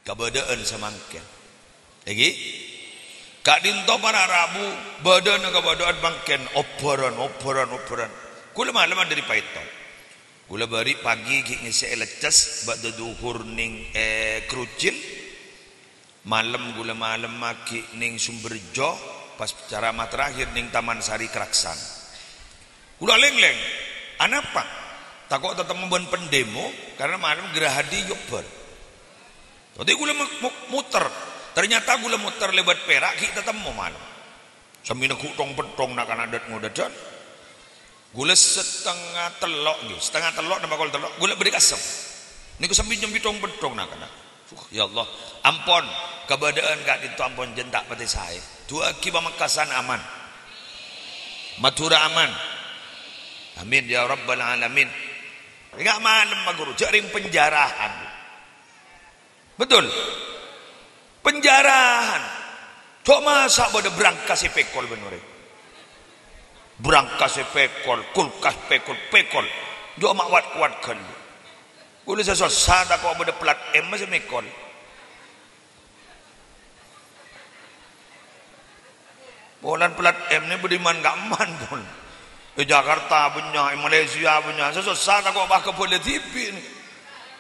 kabadaan samangken lagi kak dinto para rabu badan kabadaan bangken operan kula malaman dari paito kula bari pagi ngisi elecas bada duhur ning krucil malam gula malam maki ning Sumberjo pas ceramah terakhir ning Taman Sari Keraksan gula leng-leng anapa takut tetap membuat pendemo karena malam gerahadi yukber jadi gula muter ternyata gula muter lebat Perak kita temu malam sambil nekutong petong nak adat ngodadan gula setengah telok nama kol telok gula beri kasem niku sambil nyembitong petong nak anak ya Allah ampun kebadaan gak itu ampun jendak pati saya dua kibah Mekasan aman Madura aman amin ya rabbal alamin enggak malam maguru jaring penjarahan betul penjarahan cok masa pada berangkas pekol bener berangkas pekol kulkas pekol jok mak wat kan boleh sesuatu kok pada plat M masih mekol bolan plat M ni beriman gak man pun di Jakarta punya Malaysia punya sesuatu kok bah ke TV ni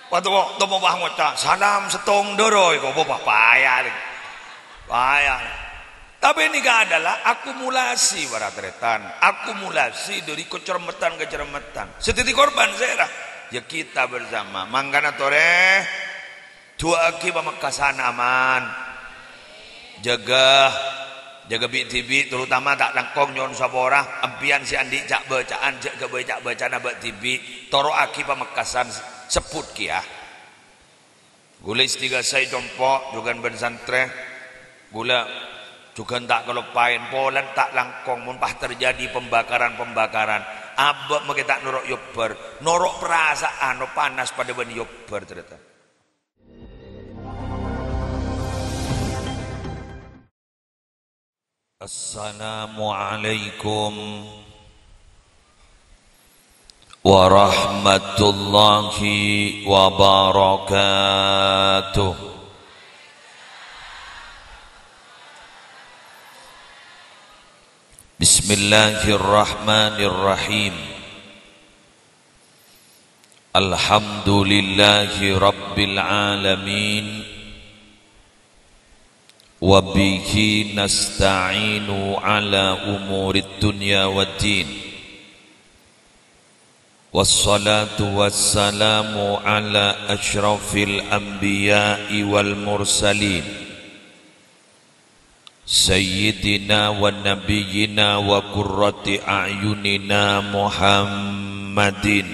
waktu kok mau bah ngocak salam setong doroi kok bah payah tapi ini gak adalah akumulasi baratretan akumulasi dari kecermetan setitik korban zera ya kita bersama mangkana tore dua akibat Mekasan aman jaga BTV terutama tak langkong nyon sabora ampian si andi cak bacaan cak bacaan abak TV toro akibat Mekasan seput kia gula istiga saya jompo juga bersantre gula juga tak kelupain polan tak langkong mumpah terjadi pembakaran abak mungkin tak norok yobber norok perasaan no panas pada bani yobber ternyata Assalamualaikum warahmatullahi wabarakatuh Bismillahirrahmanirrahim Alhamdulillahi rabbil alamin wa bihi nasta'inu ala umurid dunya waddin wassalatu wassalamu ala asyrafil anbiya'i wal mursalin Sayyidina wa nabiyyina wa qurrati a'yunina Muhammadin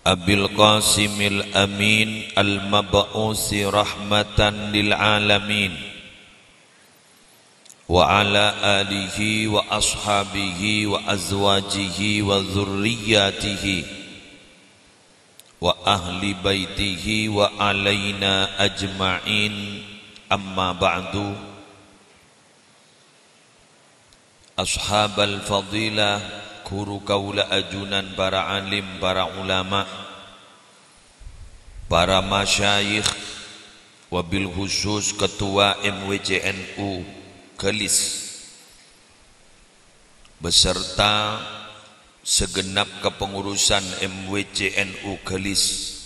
Abil Qasimil Amin Al-Mab'usi rahmatan lil alamin wa ala alihi wa ashabihi wa azwajihi wa dhurriyyatihi wa ahli baitihi wa alaina ajma'in amma ba'du ashabal fadilah guru kaula ajunan para alim para ulama para masyayikh wabil khusus ketua MWCNU Kelis beserta segenap kepengurusan MWCNU Kelis.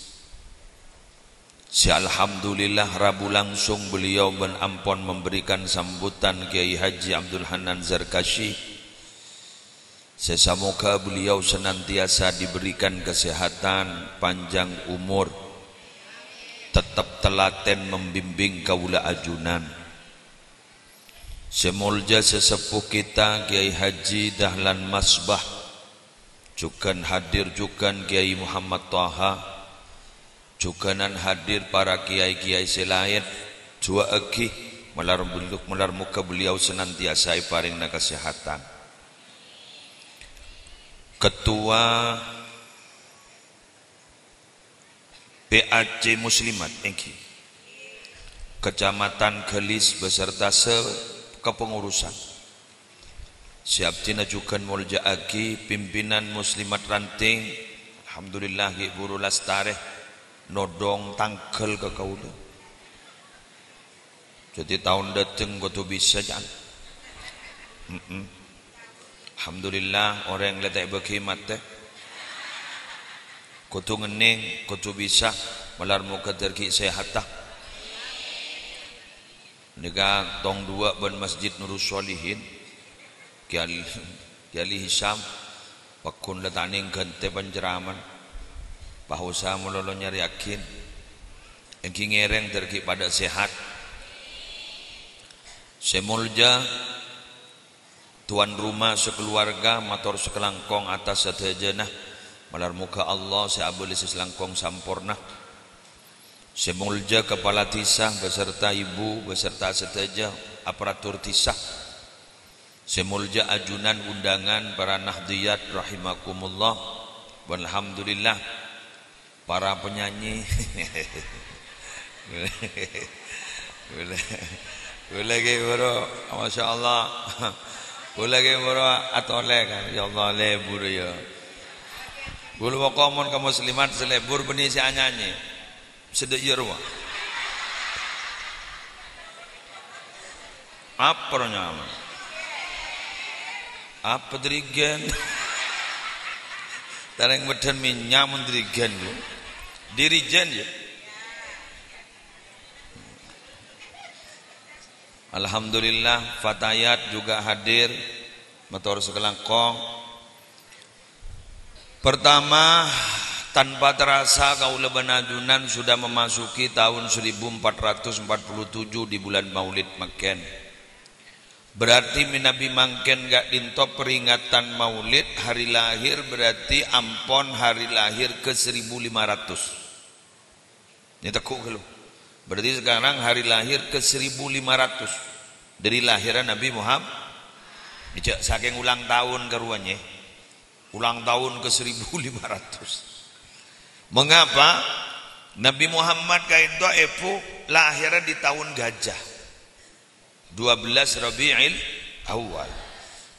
Alhamdulillah Rabu langsung beliau berampon memberikan sambutan Kiai Haji Abdul Hanan Zarkashi. Semoga beliau senantiasa diberikan kesehatan, panjang umur, tetap telaten membimbing kaula ajunan. Semulja sesepuh kita Kiai Haji Dahlan Masbah, juga hadir juga Kiai Muhammad Taha, juga hadir para kiai-kiai selain, jua egi melar muka beliau senantiasa paringna kesehatan. Ketua PAC Muslimat Engki Kecamatan Kelis beserta kepengurusan siap dinajukan mulja agi pimpinan Muslimat Ranting. Alhamdulillah Guru Lastareh nodong tangkel ke kaula. Jadi tahun datang kau bisa jangan. Alhamdulillah orang yang letak berkhidmat teh. Kau ngening, kau bisa melar muka terki sehat tak. Nega tong dua ban masjid Nurus Solihin, Kiali Hisam, pakun letaning gante penjeraman, pahusa melolo nyari yakin, engking ngereng terki pada sehat. Semulja tuan rumah sekeluarga motor sekelangkong atas setejenah malar muka Allah seabuli seselangkong sampurna. Semulja kepala tisah beserta ibu beserta seteja aparatur tisah. Semulja ajunan undangan para nahdiyat rahimakumullah. Alhamdulillah para penyanyi. Boleh bro, masya Allah. Boleh bro atau kan? Ya Allah lebur ya. Bulu wakomon kamu muslimat selebur benih si anyanyi. Sedek yerwa. Apa nyaman? Apa dirigen? Tareng beden minyamun dirigen ya. Dirigen ya. Alhamdulillah fatayat juga hadir motor sekelangkong. Pertama, tanpa terasa kaula benajunan sudah memasuki tahun 1447 di bulan Maulid Makken. Berarti Nabi Mangken gak dintop peringatan Maulid hari lahir, berarti ampon hari lahir ke 1500. Ini tekuk kalau. Berarti sekarang hari lahir ke 1500 dari lahiran Nabi Muhammad. Dicek saking ulang tahun keruannya. Ulang tahun ke 1500. Mengapa Nabi Muhammad kaito epu lahirnya di tahun gajah 12 Rabiul Awal.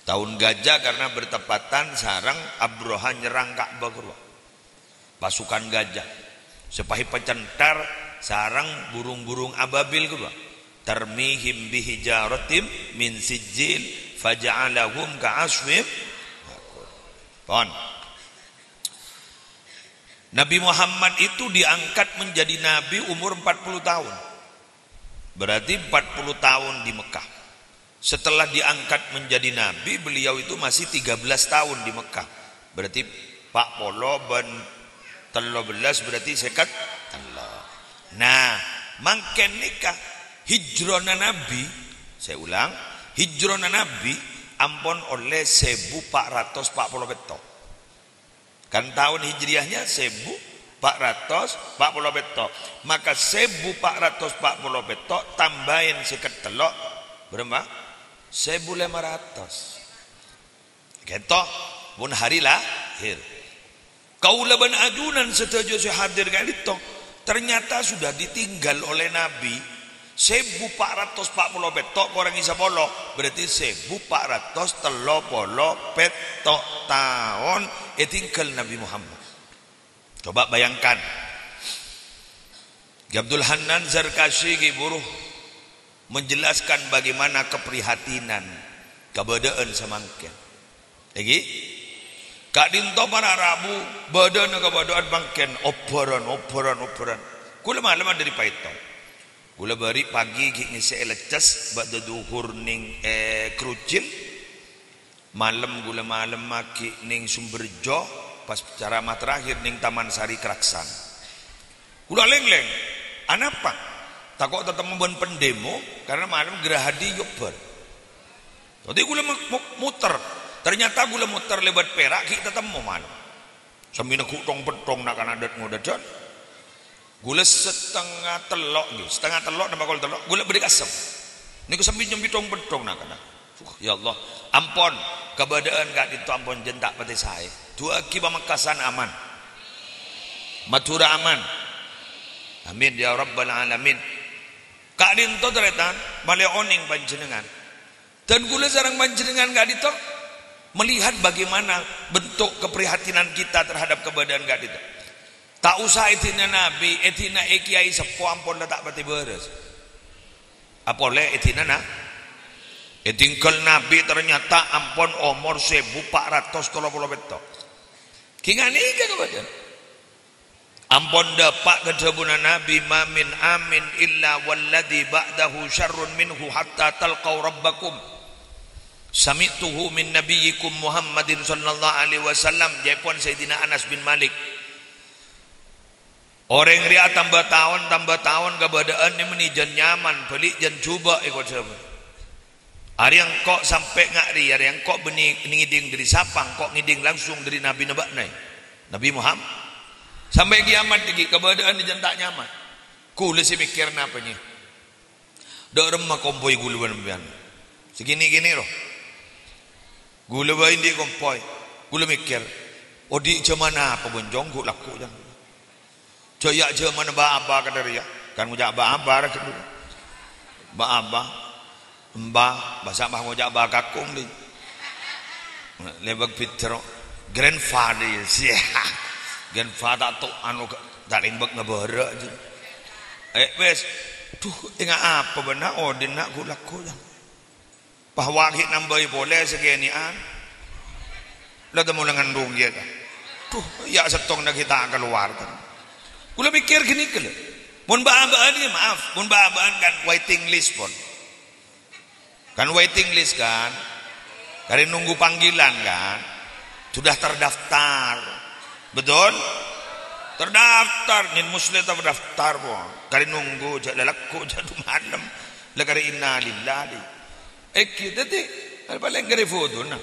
Tahun gajah karena bertepatan sarang Abroha nyerang Ka'bah keruan. Pasukan gajah sepahi pecentar sarang burung-burung ababil keruan. Tarmihim bihijaratim min sijil faja'alahum ka'aswim. Pon. Nabi Muhammad itu diangkat menjadi nabi umur 40 tahun. Berarti 40 tahun di Mekah. Setelah diangkat menjadi nabi, beliau itu masih 13 tahun di Mekah. Berarti Pak Polo ben 13 berarti sekat Allah. Nah, mangken nikah hijrona nabi, saya ulang, hijrona nabi ampun oleh 1440 betok. Kan tahun hijriahnya 1440 betok. Maka 1440 betok tambahin seket telok berapa? 1500. Ketok pun hari lahir. Kaula ban ajunan setuju saya hadir kali tok. Ternyata sudah ditinggal oleh Nabi 1440 petok orang isa polo, berarti 1430 petok tahun tinggal Nabi Muhammad. Coba bayangkan Abdul Hanan Zarkashi buruh menjelaskan bagaimana keprihatinan keberadaan semangken. Lagi Kak dinto para Rabu badan keberadaan bangken operan. Kula malam dari Paiton. Gula bari pagi ngisi elecas bada duhur ning Krucil, malam gula malam maki ning Sumberjo, pas ceramah terakhir ning Taman Sari Keraksan. Gula leng-leng, anapa? Takut tetap membuat pendemo karena malam gerahadi yukber. Jadi gula muter, ternyata gula muter lebat Perak kita temu malam. Sambil nak kutong petong nak adat ngodajan. Gula setengah telok nama kol telok gula beri asam. Niku sambil nyembitong betong nak kana. Ya Allah, ampon keberadaan gak ditu ampon jentak pati saya. Dua kiba Makasan aman. Matura aman. Amin ya rabbal alamin. Kak dinto teretan bale oning panjenengan. Dan gula sareng panjenengan gak ditu melihat bagaimana bentuk keprihatinan kita terhadap keberadaan gak ditu. Tak usah etina nabi, etina kiai sepo ampun dah tak pati beres. Apa le etina na? Tinggal nabi ternyata ampun umur 1430 betok. Kingani ke kemudian? Ampun dapat kedebuna nabi mamin amin illa walladhi ba'dahu syarrun minhu hatta talqaw rabbakum. Sami'tuhu min nabiyyikum Muhammadin sallallahu alaihi wasallam. Jepun Sayyidina Anas bin Malik. Orang ria tambah tahun keberadaan ni menijan nyaman pelik jan cuba ikut siapa. Hari yang kok sampai ngari, hari yang kok benih ngiding dari sapang, kok ngiding langsung dari Nabi Nabi Muhammad. Sampai kiamat tinggi keberadaan ni jan tak nyaman. Kula si mikir napanya. Dak remah kompoi gula ban. Segini-gini loh. Gula bain di kompoi. Gula mikir, odi cemana apa bonjong gula laku jang. Jaya je mana ba-aba kata dia. Kan ngujak ba-aba dah kedua. Ba-aba. Mbah, bahasa mbah ngujak ba kakung ni. Lebak pitro. Grandfather sia. Grandfather tu anu tak lembak ngebara je. Wes. Tuh ingat apa benar odin nak gula jang. Pahwakit nambai boleh seginian. Lah temu dengan dong dia kan. Tuh ya setong nak kita keluar kan. Kula mikir gini ke? Mun ba-abaan ni maaf, mun ba-abaan kan waiting list pun. Kan waiting list kan. Kali nunggu panggilan kan. Sudah terdaftar. Betul? Terdaftar nin muslim terdaftar pun. Kali nunggu jak lelaku jadu malam. La kali inna lillahi. Kita ti paling kali foto nah.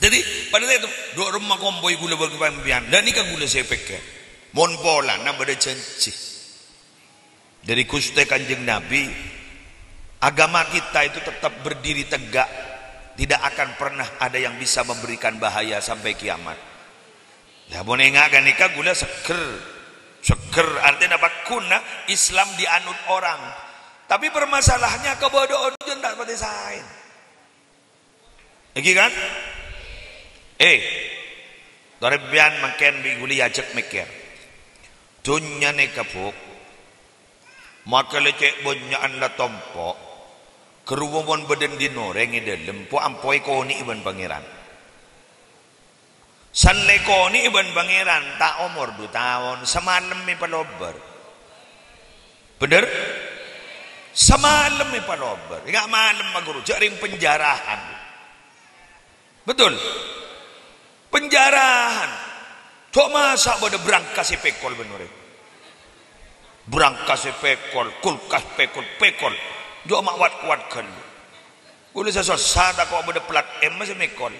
Jadi pada itu dua rumah kompoi gula berkepampian. Dan ni kan gula saya pikir. Mon pola nak berjanji dari kuste kanjeng Nabi, agama kita itu tetap berdiri tegak, tidak akan pernah ada yang bisa memberikan bahaya sampai kiamat. Ya bon ingat kan nikah gula seger artinya apa? Kuna Islam dianut orang, tapi permasalahannya kebodohan itu tidak seperti sain. Lagi kan? Daribian makan biguli ajak mikir. Dunya ni kapuk maka lecek bonyaan la tompo keruwon badan dinoreng i dalam po ampoi koni iban pangeran san le koni iban pangeran tak umur 2 tahun semalam mi palober bener semalam mi palober enggak malam maguru jaring penjarahan betul penjarahan. Cok masa pada berangkas pekol benar. Berangkas pekol, kulkas pekol. Jok mak kuatkan. Boleh sesuatu tak kau pada plat M masih mekol.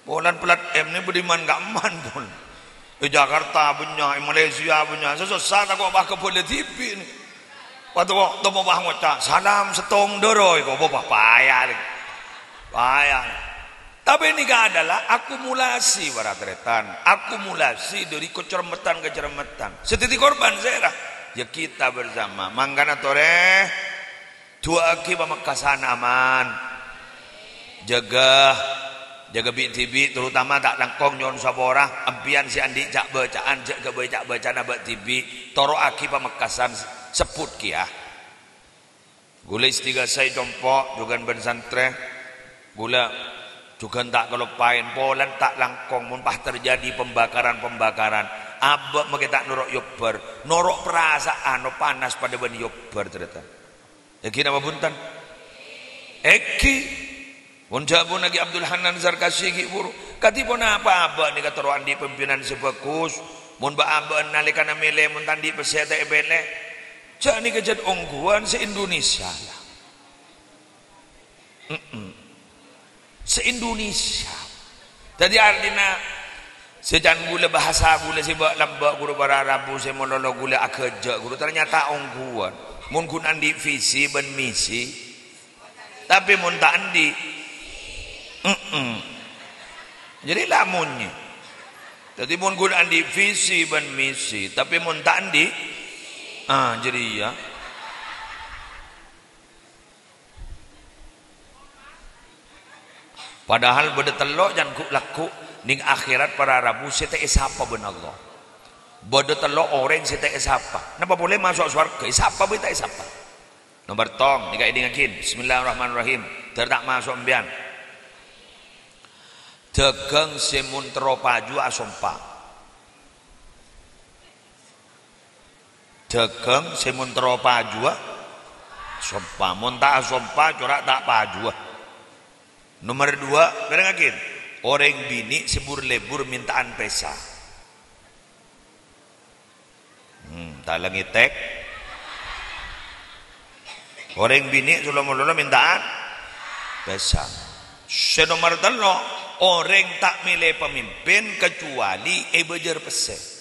Bolan plat M ni beriman gak man pun. Di Jakarta punya, di Malaysia punya. Sesuatu tak kau bahkan boleh TV ni. Waktu mau bah ngocak salam setong doroi kau bapak payah ni. Payah. Tapi ini adalah akumulasi baratretan, akumulasi dari kecermetan. Setitik korban zera. Ya kita bersama. Manggana tore dua aki pamekasan aman. Jaga BTV terutama tak langkong nyon sabora ampian si andi cak bacaan jak bacaan abak TV toro aki pamekasan seput kia. Gula istiga saya dompok juga bersantre. Gula juga tak kelupain polan tak langkong mumpah terjadi pembakaran abak makita norok yobber norok perasaan no panas pada bani yobber ternyata eki nama buntan eki munjabun lagi Abdul Hanan Zarkasi ki buru katipun apa abak ni kataruan di pimpinan sebagus mun ba abak nalikana mele mun tandi pesete ebele jak ni kejad ongguan se-Indonesia lah se-Indonesia. Tadi artinya sejan gula bahasa gula sibak lambak guru para Arabu saya monolog gula akeja guru ternyata ongguan. Mun kun andi visi ben misi. Tapi mun tak andi. Jadi lamunnya. Jadi mun kun andi visi ben misi, tapi mun tak andi jadi ya. Padahal beda telok jangan ku laku ning akhirat para rabu sete isapa ben Allah. Beda telok orang sete isapa. Napa boleh masuk surga? Isapa beta isapa. Nomor tong nika idingakin. Bismillahirrahmanirrahim. Terdak masuk mbian. Degeng semuntro paju asompa. Degeng semuntro paju asompa. Monta asompa corak tak paju. Nomor 2, berengakin. Orang bini sebur lebur mintaan pesa. Tak lagi tek. Orang bini sulam-sulam mintaan pesa. Senomor 3, orang tak milih pemimpin kecuali bejer pesen.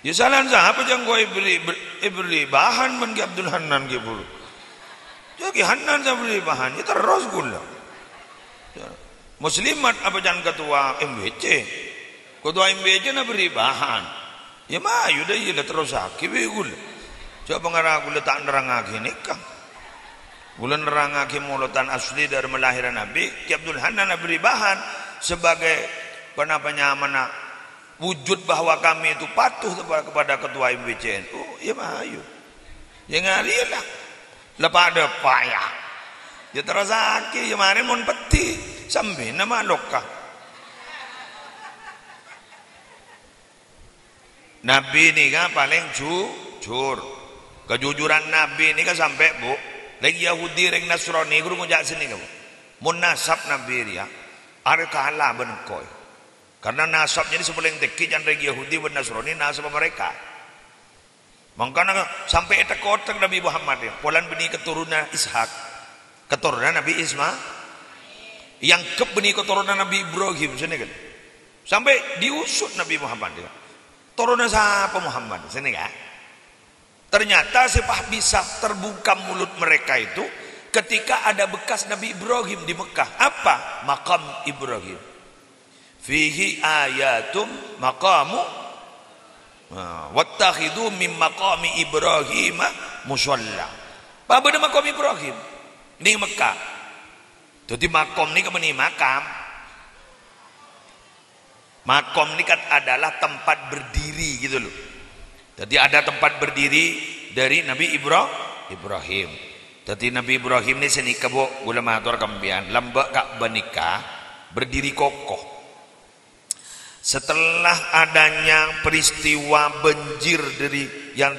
Ya salah siapa yang gue beri bahan men ke Abdul Hanan ke bulu. Jadi Hanan saya beri bahan, itu terus gula. Muslimat apa jangan ketua MBC. Ketua MBC na beri bahan. Ya mah yuda iya terus sakit gula. Coba pengarah gula tak nerangake nikah. Gula nerangake mulutan asli dari melahiran Nabi. Ki Abdul Hanan na beri bahan sebagai penapanya mana wujud bahwa kami itu patuh kepada ketua MBCNU. Ya mah ayo. Ya ngalilah. Lepas ada payah. Ya terus sakit. Ya mari mon peti. Sambil nama lokah. Nabi ini kan paling jujur. Kejujuran Nabi ini kan sampai bu. Lagi Yahudi reng Nasrani guru ngejak sini kamu. Munasab Nabi dia. Ada kalah benengkoi. Karena nasabnya ini sebelum teki jangan reng Yahudi dan Nasrani nasab mereka. Makanya sampai eta kotak Nabi Muhammad ya. Polan benih keturunan Ishak. Keturunan Nabi Ismail. Yang benih keturunan Nabi Ibrahim sini kan. Sampai diusut Nabi Muhammad ya. Turunan siapa Muhammad sini kan. Ternyata sepah bisa terbuka mulut mereka itu ketika ada bekas Nabi Ibrahim di Mekah. Apa? Makam Ibrahim. Fihi ayatum maqamu wattakhidhu min maqami Ibrahim musalla. Apa benda makam Ibrahim? Ini Mekah. Jadi makom ini kemana makam? Makom ini kan adalah tempat berdiri gitu loh. Jadi ada tempat berdiri dari Nabi Ibrahim. Jadi Nabi Ibrahim ini seni kebo ulama atur kambian lambak kak benikah berdiri kokoh. Setelah adanya peristiwa banjir dari yang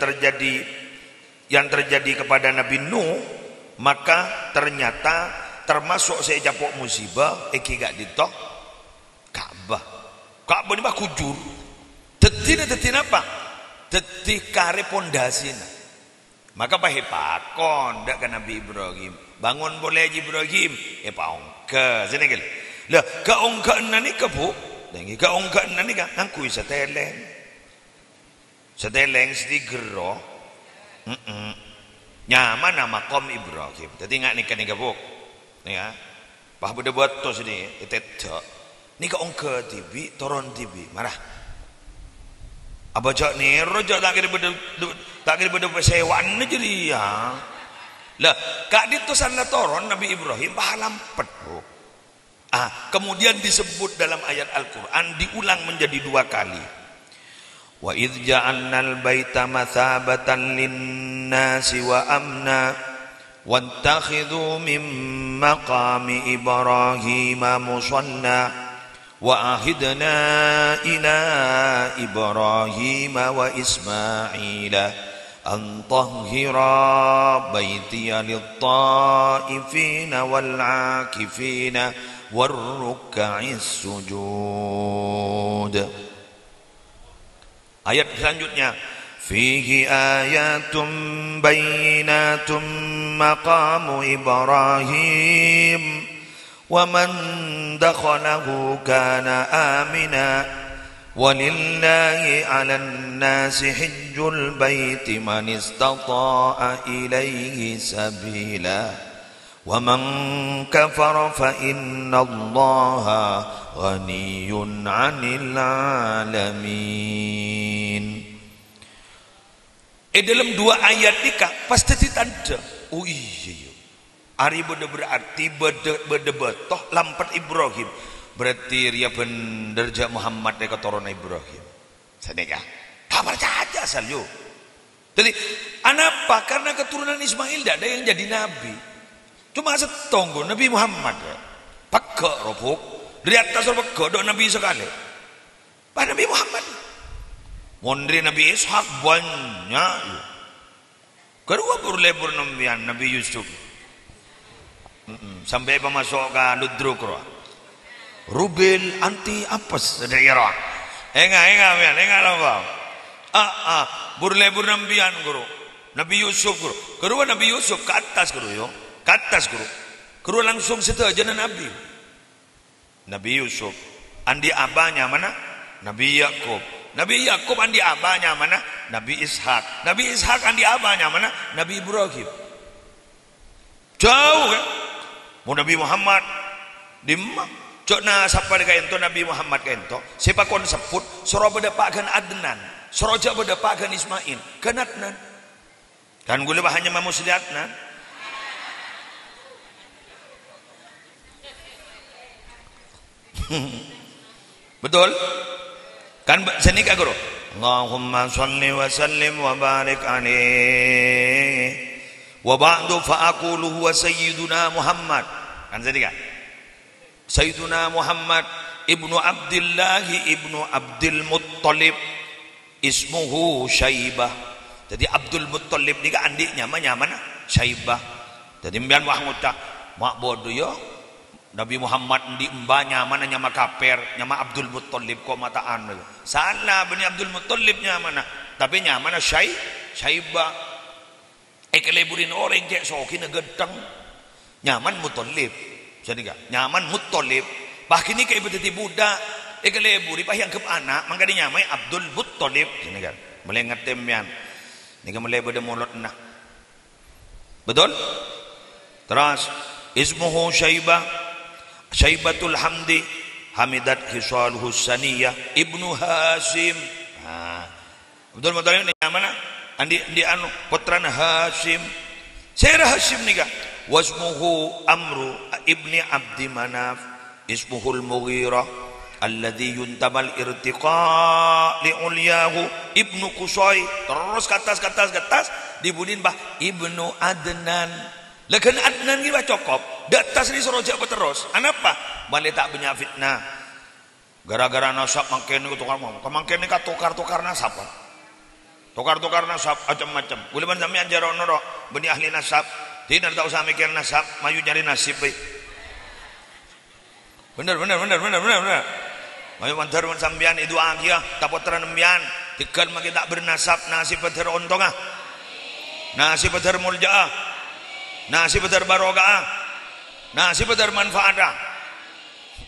terjadi kepada Nabi Nuh, maka ternyata termasuk saya japok musibah eki gak ditok Ka'bah. Ka'bah ini mah kujur. Detin apa? Detik kare pondasina. Maka pahe pakon dak ke Nabi Ibrahim. Bangun boleh Ibrahim, paongke sini gel. Lah kaongke nani kebu? Dengi kaongke nani ka ngangkui seteleng. Seteleng stigero. Nyaman nama kom Ibrahim. Jadi ngak nikah kebu. Nih ya. Pah beda buat to sini etetok. Ni kaongke tibi toron tibi marah. Apa cak ni rojak tak kira beda pesewaan aja dia. Lah kak itu sana toron Nabi Ibrahim pahalampet bro. Kemudian disebut dalam ayat Al-Quran diulang menjadi 2 kali. Wa idh ja'alnal baita mathabatan linnasi wa amna wattakhidhu min maqami Ibrahim musalla wa ahidna ila Ibrahim wa Ismaila an tahhira baitiya lit-ta'ifina wal-'akifina war-ruk'is sujud. Ayat selanjutnya fihi ayatum bayyinatum maqamu Ibrahim wa man dakhalahu kana amina walillahi 'alan nasi hajjul baiti man istata'a ilaihi sabila wa man kafara fa innallaha ghaniyyun 'anil 'alamin. dalam 2 ayat nikah pasti tanda. Oh iya. Ari beda berarti beda betoh lampat Ibrahim. Berarti dia bener ja Muhammad dia keturunan Ibrahim. Sedekah. Tak percaya asal yo. Jadi, kenapa? Karena keturunan Ismail tidak ada yang jadi nabi. Cuma setonggo Nabi Muhammad. Pegak robok. Dari atas pegak dok nabi sekali. Pak Nabi Muhammad. Mondri Nabi Ishak banyak. Kedua berlebur nambian Nabi Yusuf. Sampai pemasok ke Ludruk. Rubil anti apes daerah. Enggak lambang. Berlebur nambian guru. Nabi Yusuf guru. Kedua Nabi Yusuf ke atas guru yo. Ke atas guru. Kedua langsung setuju Nabi. Nabi Yusuf. Andi abahnya mana? Nabi Yakub. Nabi Yakub andi abahnya mana? Nabi Ishak. Nabi Ishak andi abahnya mana? Nabi Ibrahim. Jauh kan? Mau Nabi Muhammad di cok na sapa dekat ento Nabi Muhammad ka ento siapa kon sebut soro bedapakan Adnan soro ja bedapakan Ismail kenatnan kan gula bahannya mamuslihatnan betul kan senika guru Allahumma shalli wa sallim wa barik alaihi wa ba'du fa aqulu huwa sayyiduna Muhammad kan senika Sayyiduna Muhammad ibnu Abdullah ibnu Abdul Muttalib ismuhu Syaibah. Jadi Abdul Muttalib ni adiknya mana? Syaibah. Jadi mbian wah ngucap mak bodoh yo Nabi Muhammad di mbanya mana nyama kaper nyama Abdul Muttalib kok mataan. Salah bani Abdul Muttalibnya mana? Tapi nyama Syaibah. Keleburin orang cek sokin gedang nyaman Muttalib. Jadi gak nyaman Muttalib bahkan ini kayak beteti budak keleburi pah yang ke anak maka dinyamai Abdul Muttalib ini kan mulai ngetem yan ini kan mulai beda mulut nah betul terus ismuhu Syaibah Syaibatul Hamdi Hamidat Hisal Husaniyah Ibnu Hasim betul ini mana andi anu putra Hasim saya Hasim nih kak wasmuhu Amru ibni Abdi Manaf ismuhul Mughirah alladhi yuntabal irtiqa li'ulyahu ibnu Qusay terus ke atas dibunin bah ibnu Adnan lakan Adnan ini bah cokop datas ini sorojak terus kenapa balik tak punya fitnah gara-gara nasab mangken ini tukar mangken ini tukar nasab tukar nasab macam-macam boleh sampean jaron noro bani ahli nasab tidak tahu usah mikir nasab, maju nyari nasib. Benar. Maju mantar sambian itu agia, tapot teranambian. Tikal maki tak bernasab, nasib beter ontongah, nasib beter muljaah, nasib beter barokah, nasib beter manfaatah.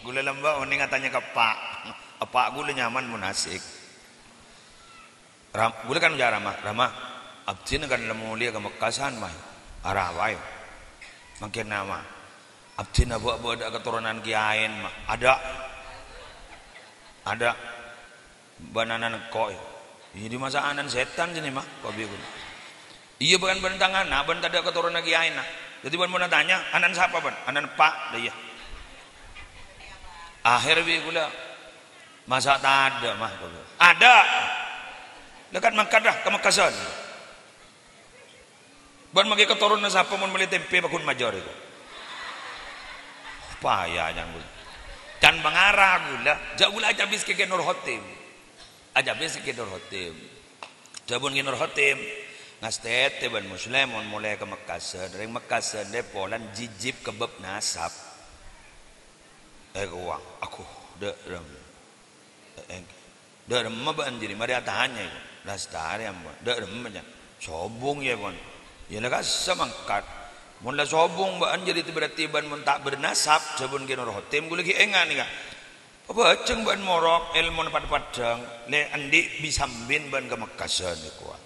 Gula lembah, ini katanya ke pak gula nyaman munasik. Gula kan ujar ramah. Abdin kan lemulia ke Mekasan mah. Arawai makin nama abdina buat ada keturunan kiain mah ada bananan koi ini masa anan setan sini mah kau bilang iya bukan bentangan nah ben ada keturunan kiain nah jadi ban mau tanya anan siapa ban anan pak dia akhir bi gula masa tak ada mah ada dekat Makkah dah ke Makassar ban magi keturunan siapa mun beli tempe bakun major itu payah jangan gula can bangarah gula jak gula aja bis ke Nur Hotim aja bis ke Nur Hotim jabun ke Nur Hotim ngastet ban muslim mun mulai ke Makassar dari Makassar de polan jijib kebab nasab uang aku derem ban jadi mari atahanya itu lastari ambo derem aja sobong ya bon ya lah semangkat mun la sobong baan jadi tiba-tiba mun tak bernasab jabun ke Nur Hotim gula ki engan ni ka apa ceng ban morok ilmu padang le andi bisambin ban ke Makassar ni kuat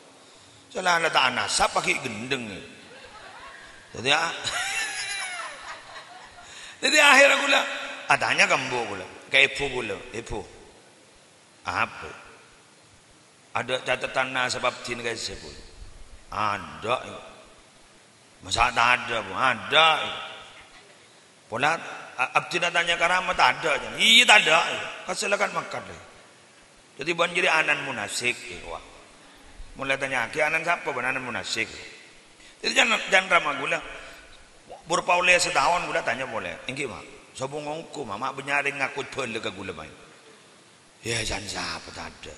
salah tak nasab pakai gendeng jadi akhir gula adanya gambo gula ke ibu gula ibu apa ada catatan nasab tin guys sebut Ada. Masa tak ada, Bu? Ada. Pola abdi tanya karamat ada. Iya tak ada. Silakan makan. Jadi banjiri anan munasik. Wah. Mulai tanya, ki anan siapa? Anan munasik. Jadi jangan ramah gula. Berpaulnya setahun gula tanya boleh. Engki mak. Sobong ngongku mama benyaring ngakut bela ke gula main. Ya jangan siapa tak ada.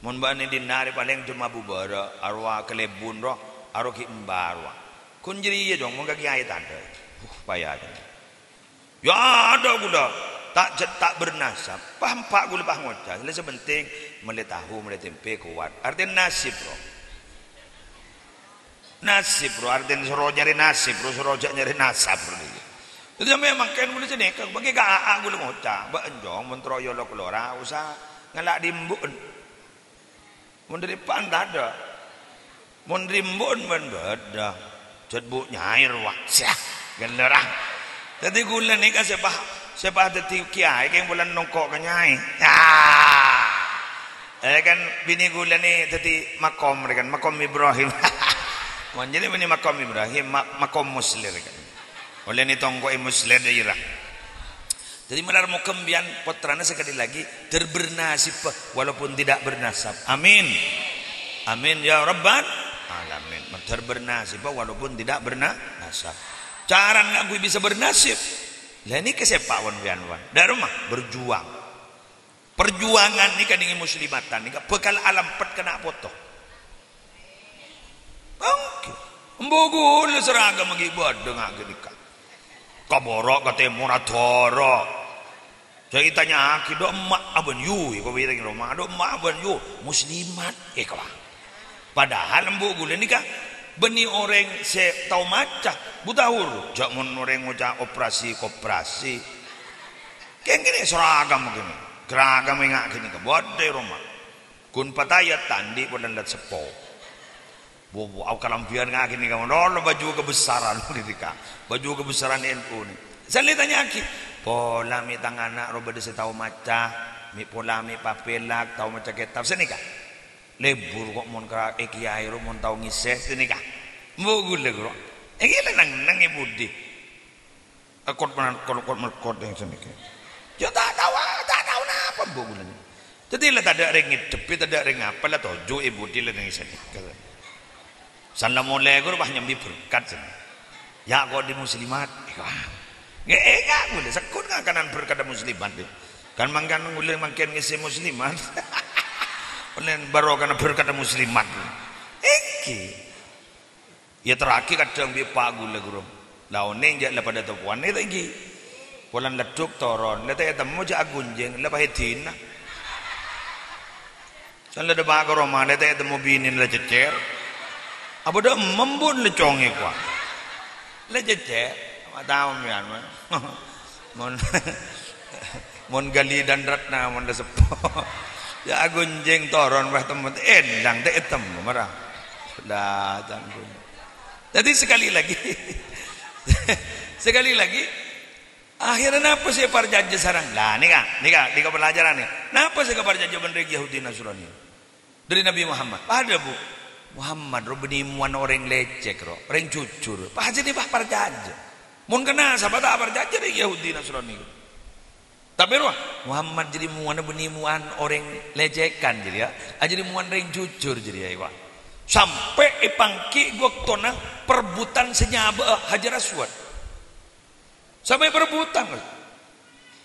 Mun bani dinari paling cuma bubara arwah kelebun roh arwah ki embarwa. Kun jadi dong mun kaki ayat ada. Payah. Ya ada gula. Tak bernasab. Paham pak gula pah ngocah. Jadi sepenting meli tahu meli tempe kuat. Artinya nasib bro. Nasib bro. Artinya suruh nyari nasib bro. Suruh nyari nasab bro. Jadi memang kan boleh jadi. Bagi kaa gula ngocah. Banjong mentroyo lo kelora. Usah ngelak dimbun. Mun dari pan tak ada. Mun rimbun man beda. Jad bu nyair wak. Syah. Gelerang. Jadi gula ni kan sepah deti kiai yang bulan nongkok kan nyai. Kan bini gula ni deti makom kan. Makom Ibrahim. Jadi bini makom Ibrahim. Makom muslim kan. Oleh ni tongkok muslim daerah. Jadi menar mau kembian putrana sekali lagi terbernasib walaupun tidak bernasab. Amin. Amin ya Rabbal alamin. Terbernasib walaupun tidak bernasab. Cara nak gue bisa bernasib. Lah ini kesepawan bianwan. Dari rumah berjuang. Perjuangan ni kan dengan muslimatan ni kan bekal alam pet kena potong. Oke. Mbogul seragam mengibad dengan genika. Kaborok kata muradoro. Jadi tanya aki do emak aban yu ko bilang di rumah do emak aban yu muslimat kawan. Padahal mbogul ni kan beni orang se tahu macam butahur jak mun orang ngucap operasi koperasi kayak gini seragam begini geragam engak gini ke bodai rumah kun patayat tandi podan lat sepo bobo au kalampian ngak gini kamu dolo baju kebesaran ketika baju kebesaran NU ni saya tanya aki pola mi tangana roba de se tahu macam mi pola mi papelak tahu macam kitab sini kah lebur kok mon ka kiai ro mon tau ngiseh sini kah mogul le gro egile nang ibudi akot yang sini kah yo tak tahu napa mogul ni jadi la tak ada ring depi tak ada ring apa la tojo ibudi le nang sini salam le gro bah nyambi berkat sini ya kok di muslimat enggak boleh sekut enggak kanan berkat muslimat kan mangkan ngulur mangken ngisi muslimat Olen baru karena berkata muslimat. Ya terakhir kadang dia pagul guru. Launeng je la pada tuan ni lagi. Polan leduk toron, la tay temu je agunjeng la pahitin. San la de ba ko roma la tay temu binin la cecer. Apa dah membun le conge kwa. La cecer, tahu mian mah. Mon gali dan ratna mon la sepo. Ya gunjing toron wah temen endang teh etem marah. Datang. Jadi sekali lagi akhirnya napa sih parjanji sarang? Lah nih kak pelajaran nih. Napa sih parjanji bener Yahudi Nasrani? Dari Nabi Muhammad. Ada bu Muhammad robeni muan orang lecek ro, orang jujur. Pak haji nih pak parjanji. Mun kena sahabat tak parjanji dari Yahudi Nasrani. Tapi roh Muhammad jadi muan benimuan orang lecekan jadi ya. Jadi muan orang jujur jadi ya. Sampai ipangki goktona perbutan senyaba Hajar Aswad. Sampai perbutan.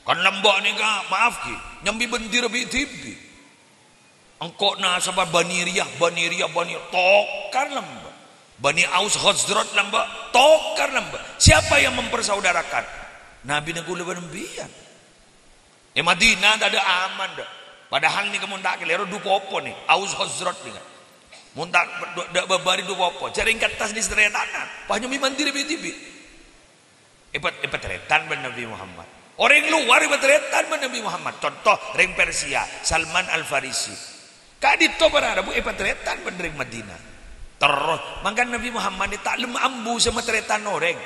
Kan lembak ni ka maaf ki nyambi bendira bi tibi. Engkau na sabar baniriyah tokar lembak. Bani Aus Khazraj lembak tokar lembak. Siapa yang mempersaudarakan? Nabi Nagula Banambiyan. Madinah tak ada aman dah. Padahal ni kamu tak kelero du popo ni. Aus Khazraj ni kan. Mun tak dak babari du popo. Jaring kertas di seretanan. Pah nyumi mandiri BTV. Epat retan ben Nabi Muhammad. Orang luar epat retan ben Nabi Muhammad. Contoh ring Persia, Salman Al-Farisi. Kadito para bu epat retan ben ring Madinah. Terus mangkan Nabi Muhammad ni tak lem ambu sama tretan orang.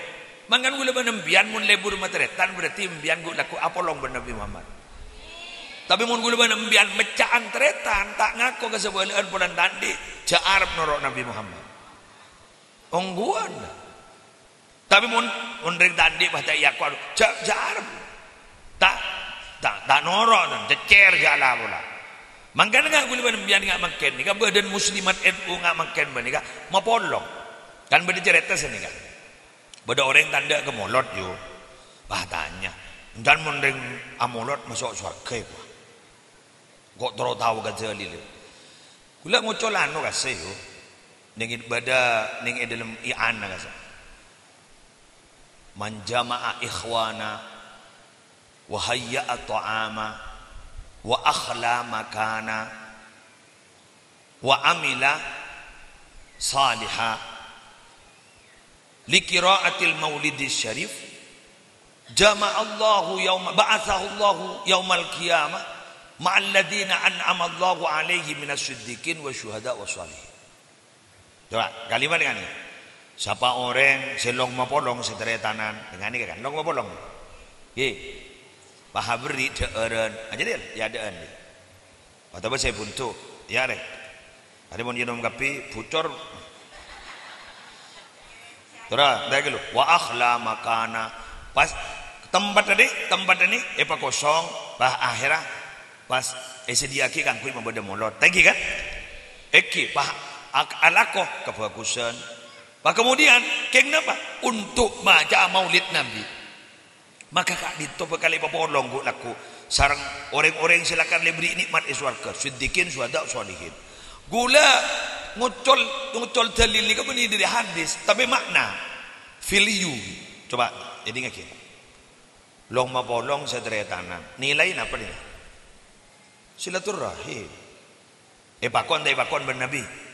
Mangkan gula benembian mun lebur matretan berarti embian gula laku apolong ben Nabi Muhammad. Tapi mun gula benembian mecaan tretan tak ngaku kesebelaan pulan tandi ja Arab norok Nabi Muhammad. ongguan. Tapi mun ring tandi bahasa iya ku jar. Tak norok dan cecer jala pula. Mangkan enggak guli biar enggak makan ni kan badan muslimat NU enggak makan bani kan mau polong. Kan beda cerita sini kan. Beda orang tanda ke molot yo. Bah tanya. Dan mun ring amolot masuk surga apa? Kok terus tahu kan jalil. Kula ngocolan no kasih yo. Ning bada ning dalam i'an kasih. Man jama'a ikhwana wa hayya'a ta'ama wa akhla makana wa amila salihah li qira'atil maulidis syarif jama'allahu yawma ba'athahu Allahu yaumal qiyamah ma'al ladina an'ama Allahu alaihim minas siddiqin wa syuhada wa salihin. Coba kalimat dengan ini. Siapa orang selong mapolong seteretanan dengan ini kan long mapolong. Ye. Paha beri deeren. Aja dia ya deeren. Atau saya buntu. Ya rek. Ada mau minum kopi pucor. Terus dah gitu. Wa akhla makana. Pas tempat ini apa kosong. Bah akhirah pas sediaki kan kui membeda molot. Tagi kan? Eki pah alakoh kebagusan. Pak kemudian kenapa? Untuk baca maulid Nabi. Maka kak dito bekali papolong gua laku. Sarang orang-orang silakan lebri nikmat iswarga. Siddiqin syuhada sholihin. Gula ngucol dalil ni kapuni dari hadis, tapi makna filiyu. Coba jadi ngaki. Long mapolong sederetanan. Nilai apa ni? Silaturahim. Pakon bernabi.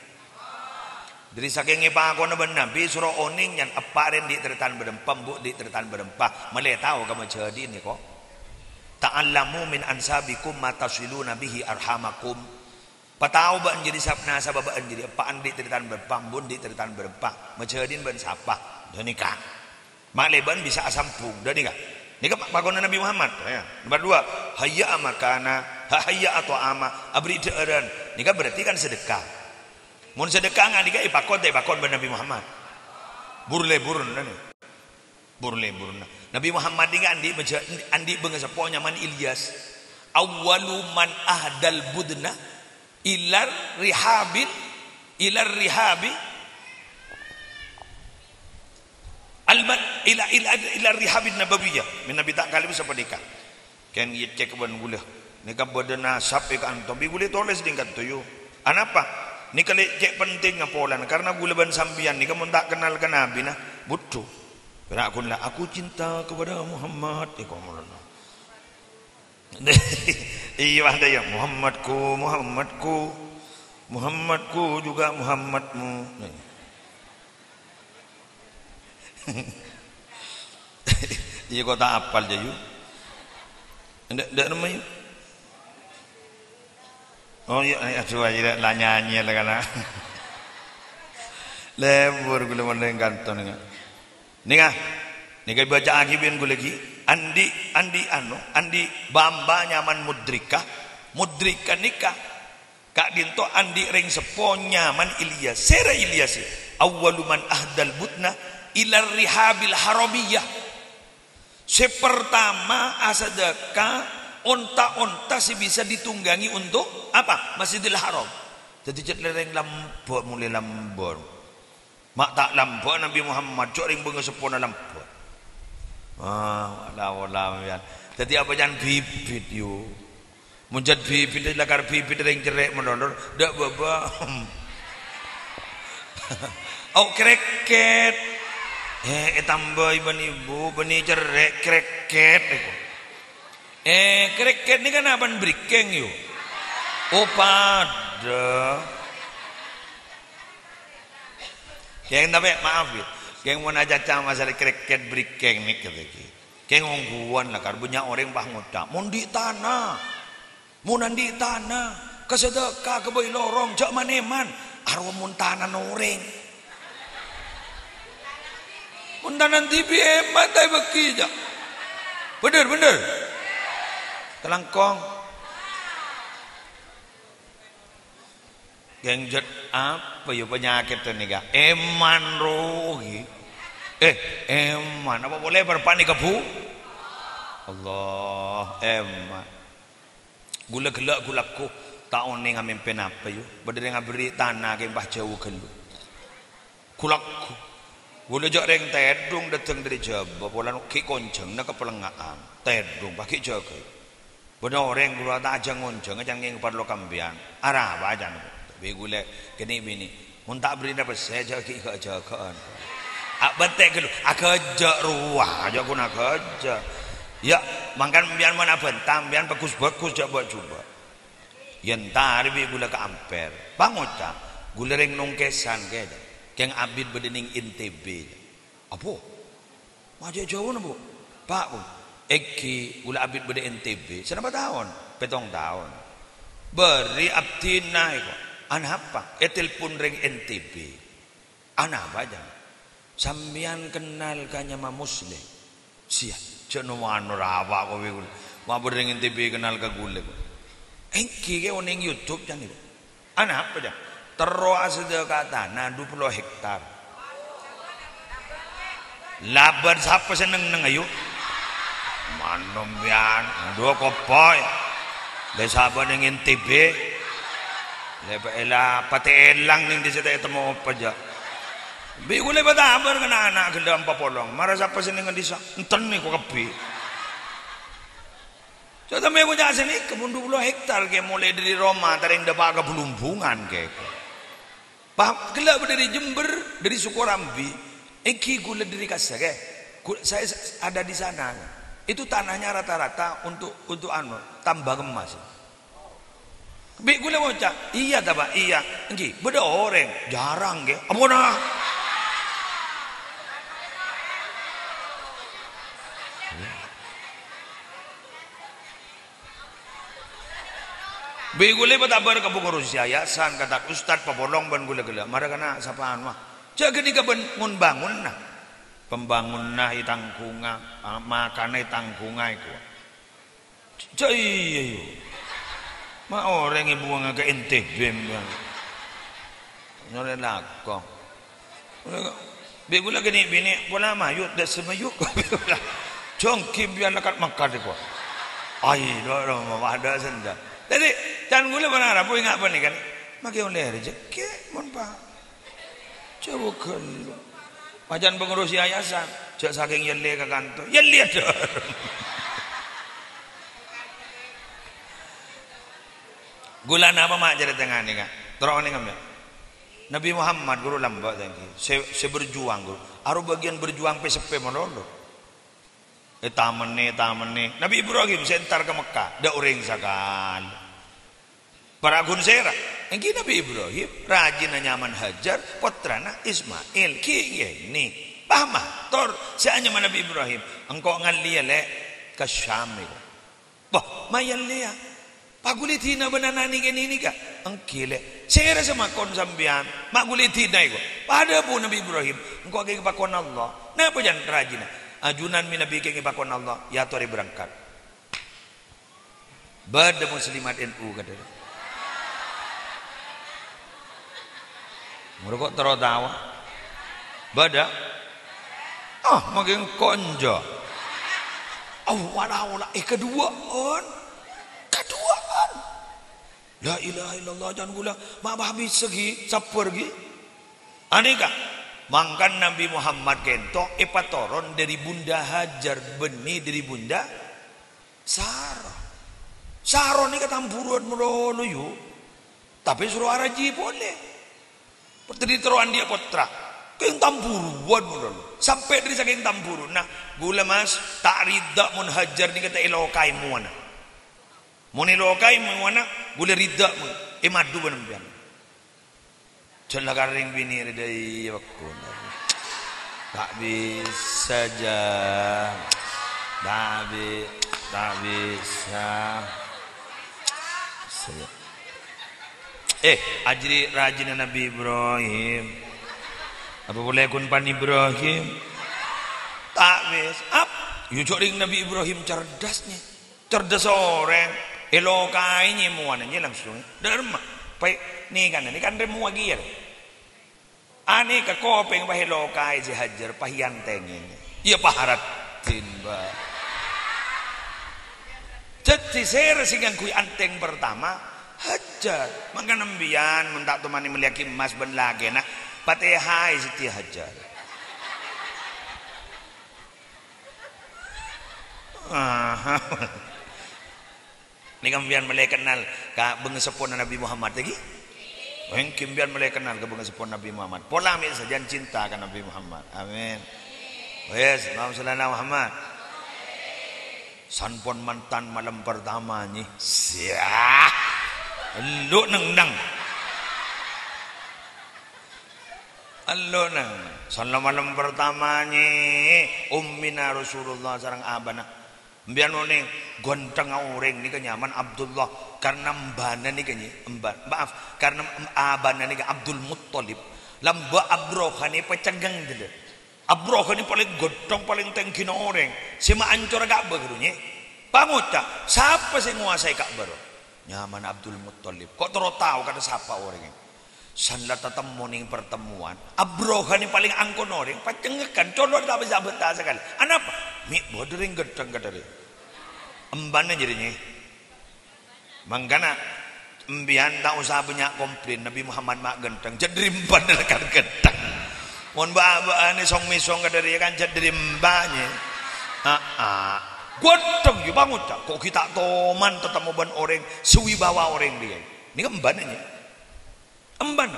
Dari saking ipakon na bernabi surah oning yang apa ren di tertan berempah bu di tertan berempah malay tahu kamu jadi ni ko ta'allamu min ansabikum ma tasiluna bihi arhamakum patau ba jadi sapna sababa jadi apaan di tertan berempah bun di tertan berempah majadin ban sapa dan nikah malay ban bisa asampung dan nikah nikah pakon Nabi Muhammad ya. Nomor 2 hayya amakana hayya atau ama abri deeran nikah berarti kan sedekah. Mun sedekah ngan dikai pakon Nabi Muhammad. Burle. Nabi Muhammad ni andi bengesapo nyaman Ilyas. Awwalu man ahdal budna ilar rihabi ila rihabin nabawiyah. Min Nabi tak kali bisa pedika. Ken cek ban gula. Nika badana sape kan tobi gule toles dingkat tuyu. Anapa? Ni kali cek penting ngapolan karena gulaban sambian ni kamu tak kenal ke Nabi nah butuh. Kena aku cinta kepada Muhammad. Iya ada ya Muhammadku juga Muhammadmu. Iya kau tak apal je yuk. Ndak namanya. Oh iya, aduh aja lah nyanyi lah kan. Lebur gula mana yang kanton ni. Nika baca agibin gula lagi. Andi bamba nyaman mudrika nikah. Kak dinto andi ring sepo nyaman Ilyas. Sera Ilyas. Awwaluman ahdal butna ila rihabil harabiyah. Sepertama asadaka onta sih bisa ditunggangi untuk apa? Masjidil Haram. Jadi jet lereng lambor mulai lambor. Mak tak lambor Nabi Muhammad cok ring bunga sepona lambor. Wala ya. Jadi apa jangan bibit yo. Munjat bibit lakar bibit ring cerek menondor dak baba. Oh kreket. Tambah ibu bani cerek kreket. Kreket ni kan abang brikeng yo. Oh pada. Yang tapi maaf ya. Yang mau najak masalah kreket brikeng ni kata-kata. Yang ongguan lah karbunya orang bah ngoda. Mundi tanah. Munandi tanah. Kesedekah keboi lorong jak maneman. Arwah mun tanah noreng. Mun tanah TV hemat ay bakija. Bener. Telangkong. Genjet apa ya penyakit ini kak? Eman rogi. Eman apa boleh berpanik kebu? Allah eman. Gula gelak gulaku tahun ni ngamimpin apa yuk? Berdiri ngaberi tanah ke mbah jauh gelu. Kulakku. Gula jak reng tedung datang dari Jawa. Pola ki konceng nak kepelengaan. Tedung pakai jaga. Benar orang gula tak aja ngonceng aja ngeng perlu kambian. Arah aja. Begule kini bini. Muntak beri dapat saya jaga jagaan. Betek gelu. Akajak ruah aja guna akajak. Ya, makan biar mana bentam, biar bagus-bagus jak buat coba. Yang tari bi gula ke amper. Bangoca, gula reng nongkesan kaya. Keng abid bedening NTB. Apa? Wajah Jawa na bu. Pak bu. Eki gula abid bede NTB. Senapa tahun? Petong tahun. Beri abdina iko. Ana apa? Telepon reng NTB. Ana apa aja? Sambian kenal kanya Muslim. Siap. Jono mano rawa ko wigul. Ma bering NTB kenal ka gule ko. Engki ke oning YouTube jan itu. Ana apa jan? Teroas de kata na 20 hektar. Labar siapa seneng neng ayo? Manom bian, dua kopoy. Le saban ning NTB. Le ela patelang ning disita temo apa ja. Bi gule batabar kana anak gendam papolong. Mara siapa seneng disa? Enten ni ko kepi. So tamay ko jasen ni kebun 20 hektar ke mulai dari Roma taring dapat ke Belumbungan ke. Paham gelap dari Jember dari Sukorambi. Eki gula dari Kasar ke. Saya ada di sana. Itu tanahnya rata-rata untuk anu tambang emas. Bi gula bocah. Iya ta Pak? Iya. Engki beda orang jarang ke. Amona. Begule batabar ka pengurus yayasan kata ustad pabolong ban gula-gula mara kana sapaan mah jaga ni ka bangun bangun nah pembangun nah itangkunga makana itangkunga iku cai ma orang ibu nga ka NTB ngore lakko begula gini bini pola mayut da semayuk jongkim biar lakat makan ko ai do ada senda. Jadi jangan gula berharap aku ingat apa nih kan? Makai oleh rezeki, mon pak. Coba kalau macam pengurus yayasan, cak saking yelle ke kantor, yelle ada. Gula apa mak jadi tengah ni kan? Terang ni kan? Nabi Muhammad guru lambat tadi. Saya berjuang guru. Aru bagian berjuang PSP monolog. Taman ni. Nabi Ibrahim sentar ke Mekah. Da orang sakal. Para gun sera. Engki Nabi Ibrahim rajin nyaman hajar. Putrana Ismail. Ki ni. Paham tor. Sianya Nabi Ibrahim. Engkau ngalia le ke Syam. Wah, mayan le ya. Pagulitina bananani kenini ka. Engki le. Sera sama kon sambian. Magulitina iko. Pada pun Nabi Ibrahim. Engkau agak pakon Allah. Napa jangan rajin. Ajunan minabi ke bakon Allah ya tori berangkat. Bada muslimat NU kata. Mereka tertawa. Bada. Makin konjo. Wala keduaan. La ilaha illallah jangan gula. Mak habis segi sapur gi. Aneka. Mangkan Nabi Muhammad kento epatoron dari Bunda Hajar benih dari Bunda Sarah. Sarah ni ketampuruan melono yuk. Tapi suruh araji boleh. Pertedi teruan dia potra. Keng tampuruan melono. Sampai dari saking tampurun. Nah, gula mas tak rida mun hajar ni kata elokai muana. Mun elokai muana gula rida mun. Madu benembian. Celah garing bini dari waktu tak bisa aja tak bisa ajri rajin Nabi Ibrahim apa boleh kun pan Ibrahim tak bisa yujoring Nabi Ibrahim cerdasnya cerdas orang elokainya muananya langsung dharma Pai ni kan remu lagi ya. Ani ka kopeng bahelo kai si hajar pahiyanteng ini. Iya paharatin ba. Jadi saya singang kui anteng pertama hajar. Mangka nembian mentak temani meliaki emas ben lagi nak patehai siti hajar. Ini kambian mulai kenal ka bengesepon Nabi Muhammad lagi. Weng kimbian mulai kenal ka bengesepon Nabi Muhammad. Pola mi saja cinta ka Nabi Muhammad. Amin. Wes, Allahumma Muhammad. Sanpon mantan malam pertama ni. Siah. Lu nang. Allo nang. Salam malam pertama ni ummina Rasulullah sareng abana. Mbian ning gonteng orang ni kenyaman Abdullah karena mbana ni kenyi maaf karena abana ni Abdul Muttalib lamba Abroha ni pecenggang dede Abroha ni paling gonteng paling tengki na orang sima ancor Ka'bah kedunya panguca siapa sih nguasai Ka'bah nyaman Abdul Muttalib kok terus tahu kata siapa orangnya sanla tetemu ning pertemuan Abroha ni paling angkon orang pecengkan contoh tak bisa betah sekali anapa mi bodering gedeng kadari embannya jadinya mangkana embian tak usah banyak komplain Nabi Muhammad mak genteng jadi emban kan gedeng mohon baane song misong kadari kan jadi embanya godong yo bangun kok kita toman tetemu ban orang suwi bawa orang dia ini kan embannya emban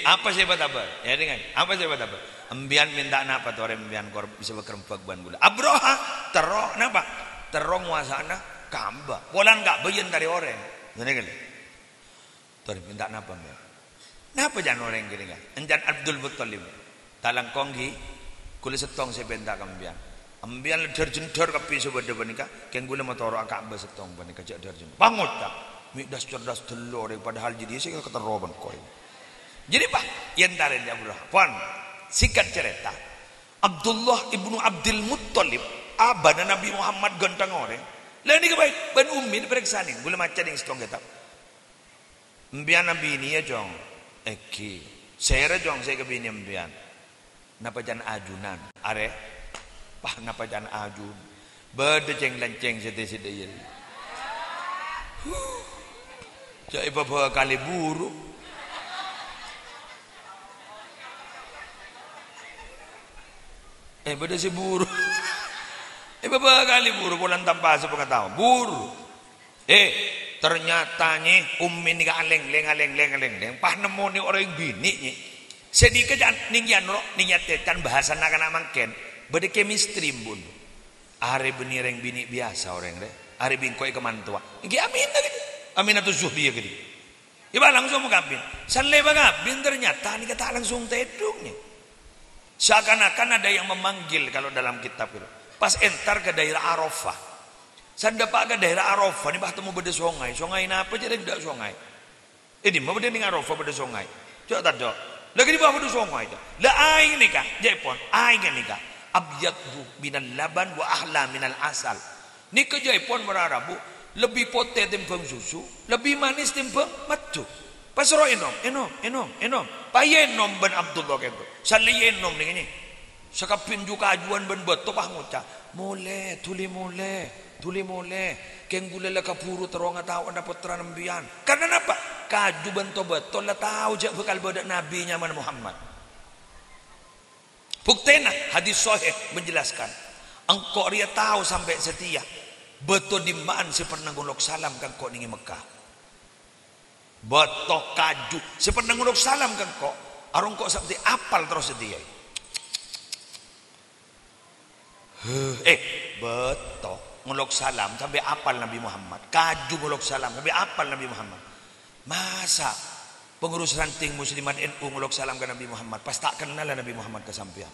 apa sih apa ya dengan apa sih apa embian minta napa tuh orang embian kor bisa berkerempag ban gula Abroha terok napa terong nguasana Ka'bah polan gak bayan dari orang ini kan tuh minta napa mbak napa jangan orang gini kan enjan Abdul Muttalib talang konggi kulit setong saya bentak embian embian leder jendor kapi sebeda banika keng gula motor Ka'bah setong banika jak derjen bangun tak midas cerdas telur padahal jadi sih keteroban koi. Jadi pak, yang tarik dia Abdullah. Singkat cerita, Abdullah ibnu Abdul Muttalib, abah Nabi Muhammad ganteng orang. Lain ni kebaik, ban ummi periksa ni, gula macam ni setong kita. Embian Nabi ni ya jong, saya jong saya kebini embian. Napa jangan ajunan, are, pah napa jangan ajun, berdeceng lenceng sete ye. Jadi beberapa kali buruk. Pada si buru. Beberapa kali buru bulan tanpa sepengetahuan. Buru. Ternyata ni ummi ni aleng. Pah nemu ni orang bini ni. Sedikit ningyan ro ninyatetan bahasa nak mangken. Bade chemistry bun. Are benireng bini biasa orang re. Are bingkoi kemantua. Iki amin lagi. Amin atau zuhdi ya gini. Iba langsung mengabin. Sanle bagabin ternyata ni kata langsung tedungnya. Seakan-akan ada yang memanggil kalau dalam kitab itu. Pas entar ke daerah Arafah. Sanda pak ke daerah Arafah ni bah temu beda sungai. Sungai apa jadi tidak sungai. Ini mah beda dengan Arafah beda sungai. Coba tak jauh. Lagi di bawah beda sungai itu. Lah aing ni kah? Jepon. Aing ni kah? Abyadu minal laban wa ahla minal asal. Ni ke Jepon berarabu lebih potet timbang susu, lebih manis timbang madu. Pasro enom. Payenom ben Abdullah kento. Salienom ning ini. Sakapin juga ajuan ben beto pah nguca. Tuli mole. Keng gula la kapuru terong tahu anda putra nembian. Karena apa? Kaju bento beto la tahu jak bekal badak nabi nyaman Muhammad. Buktena hadis sahih menjelaskan. Engkau dia tahu sampai setia. Beto di maan si pernah ngulok salam kan kok ningi Mekah. Betok kaju seperti nguluk salam kan kok arung kok seperti apal terus dia betok nguluk salam sampai apal Nabi Muhammad kaju nguluk salam sampai apal Nabi Muhammad masa pengurus ranting muslimat NU nguluk salam ke Nabi Muhammad pas tak kenal Nabi Muhammad kesampian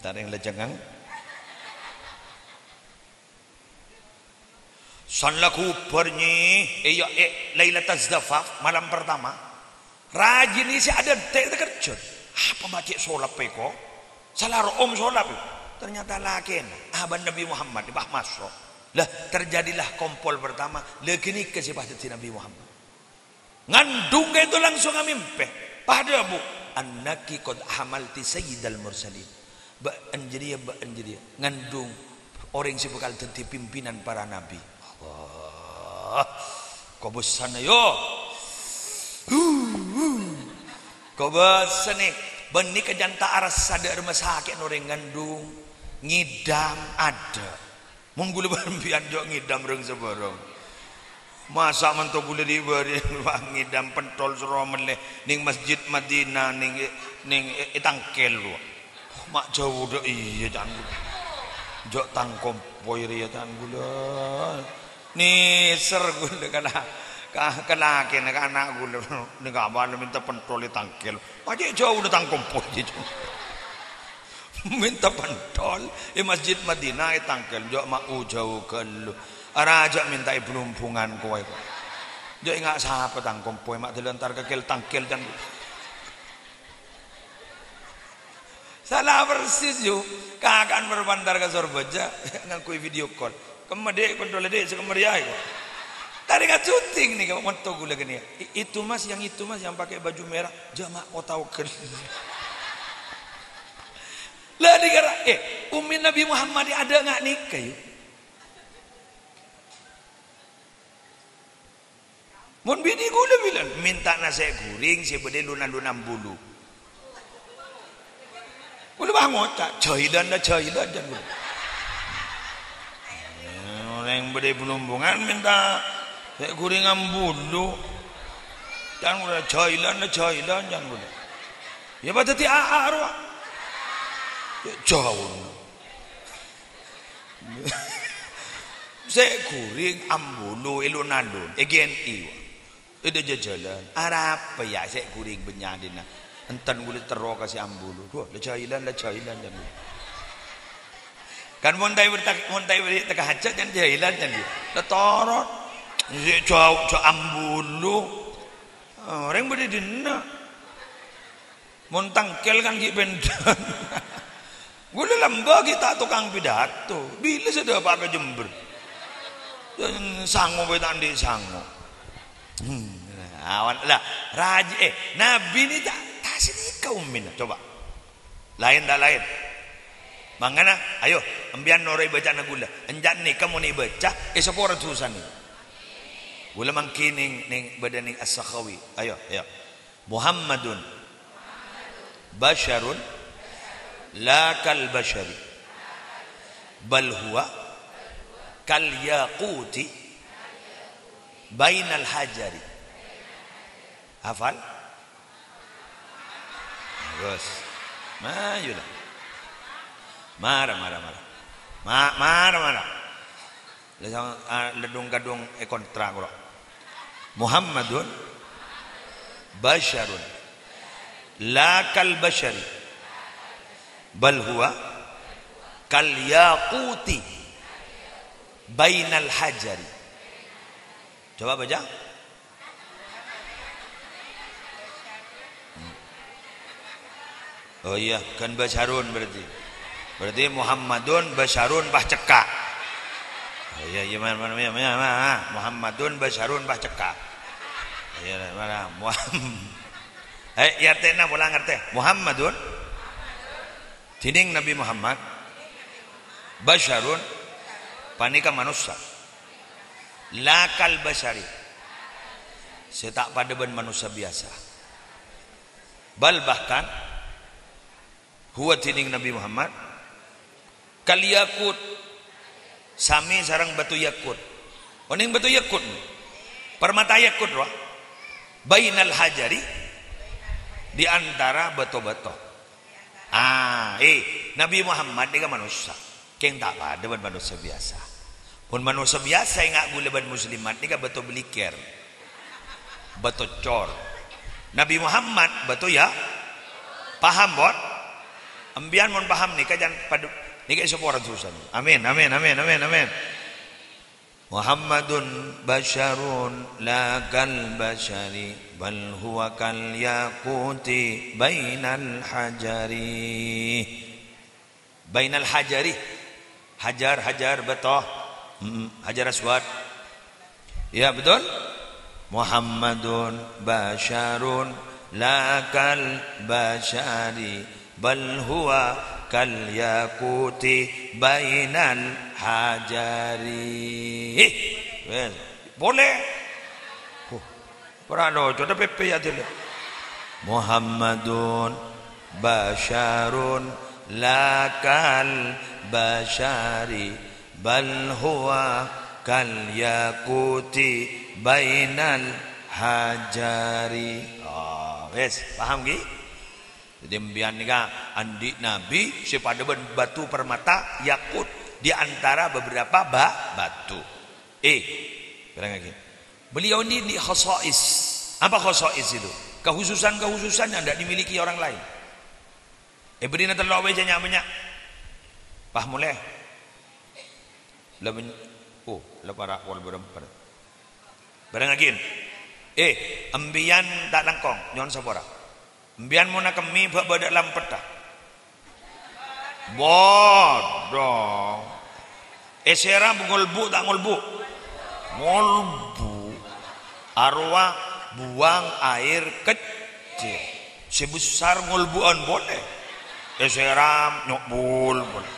tak ada yang lejangan Sanlaku bernyi Lailatul Zafaf malam pertama rajin isi ada tek terkejut Apa baca solap peko? Salah om solap. Ternyata lakin abang Nabi Muhammad di bah masuk. Lah terjadilah kompol pertama. Legini ke si Nabi Muhammad. Ngandung itu langsung mimpi. Pada bu annaki qad hamalti sayyidal mursalin. Ba anjriya ngandung orang si bakal jadi pimpinan para nabi. Allah. Kau bosan yo. Kau bosan nih. Benih kejanta aras sadar rumah sakit orang ngandung. Ngidam ada. Munggul bermbian jok ngidam reng seborong. Masa mentok boleh diberi ngidam pentol seromel ning masjid Madinah ning itangkel lu. Mak jauh dah iya jangan. Jok tangkom poir ya jangan gula. Ni ser gula kena anak gula ni kawan minta pentol itangkel. Macam jauh dah tangkom poir. Minta pentol di masjid Madinah itangkel jok mak jauh gelu. Raja minta pelumpungan kowe. Jok ingat siapa tangkom poir mak dilantar kekel tangkel dan salah persis yuk. Kakak berbantar ke Sorbaja ngakui video call. Kemudian kontrol dek sekemariah kok. Tadi kan syuting nih kamu montok gula gini. Itu mas yang pakai baju merah jamaah kau tahu kan. Lah dikira Umi Nabi Muhammad ada nggak nikah yuk? Mun bini gula bilang minta nasi guring si bede lunan bulu. Gula bangot tak jahilan jangan gula. Orang bede pelumbungan minta nasi guring bulu. Jangan gula jahilan jangan gula. Ya patati arwah. Jauh. Saya guring ambulu ilunandun EGNI. Itu jalan. Apa ya saya guring benyadina. Entan gula terok kasih ambulu. Wah, jahilan jangan. Kan montai berteka hajat kan jahilan kan dia. Letorot. Jauh ambulu. Orang berdina. Montangkel kan ki bendan. Gula lamba kita tukang pidato. Bila sudah pakai Jember. Sango betandi sango. Awan lah raja Nabi ni tak sini kaum min coba. Lain dah lain. Mangana ayo ambian norai baca na gula. Enjak ni kamu ni baca sepora tulisan ni. Gula mangkining ning badaning As-Sakhawi. Ayo. Muhammadun basharun la kal bashari bal huwa kal yaquti bainal hajari. Hafal? Bagus. Majulah. Marah. Ledung gadung kontra kok. Muhammadun basharun la kal bashari bal huwa kal yaquti bainal hajari. Coba baca. Oh iya, kan basharun berarti. Berarti Muhammadun basharun bah cekak. Oh iya, mana Muhammadun basharun bah cekak. Iya, mana Muhammad. Ya tena pulang ngerti. Muhammadun tining Nabi Muhammad basharun panika manusia. Lakal bashari. Setak pada ben manusia biasa. Bal bahkan huwa tining Nabi Muhammad kal yakut sami sarang batu yakut. Oning batu yakut. Permata yakut roh. Bainal hajari di antara batu-batu. Nabi Muhammad dia manusia. Keng tak pada ben manusia biasa. Pun manusia biasa yang gula ban muslimat ni batu belikir. Batu cor. Nabi Muhammad batu ya paham bot? Ambian mon paham ni kajan pada ni ke sepora tusan. Amin. Muhammadun basyarun la kal basyari bal huwa kal yaquti bainal hajari. Bainal hajari, hajar betul. Hajar aswad. Ya betul. Muhammadun basyarun la kal basyari bal huwa kal yaquti bainal hajari. Boleh. Perano coba pepe ya dulu. Muhammadun basyarun la kal basyari bal huwa kal yaquti bainal hajari. Wes, paham ki? Jadi mbian nika andi Nabi sepada batu permata yakut di antara beberapa batu. Berang lagi. Beliau ini di khasais. Apa khasais itu? Kehususan-kehususan yang tidak dimiliki orang lain. Beri na terlalu banyak. Paham mulai? Para wal berempat. Barang lagi. Ambian tak langkong nyon sapora. Ambian mau nak kemi badak lampet dah. Bodoh. Esera ngolbu tak ngolbu. Ngolbu. Arwah buang air kecil. Sebesar ngolbuan boleh. Esera nyokbul boleh.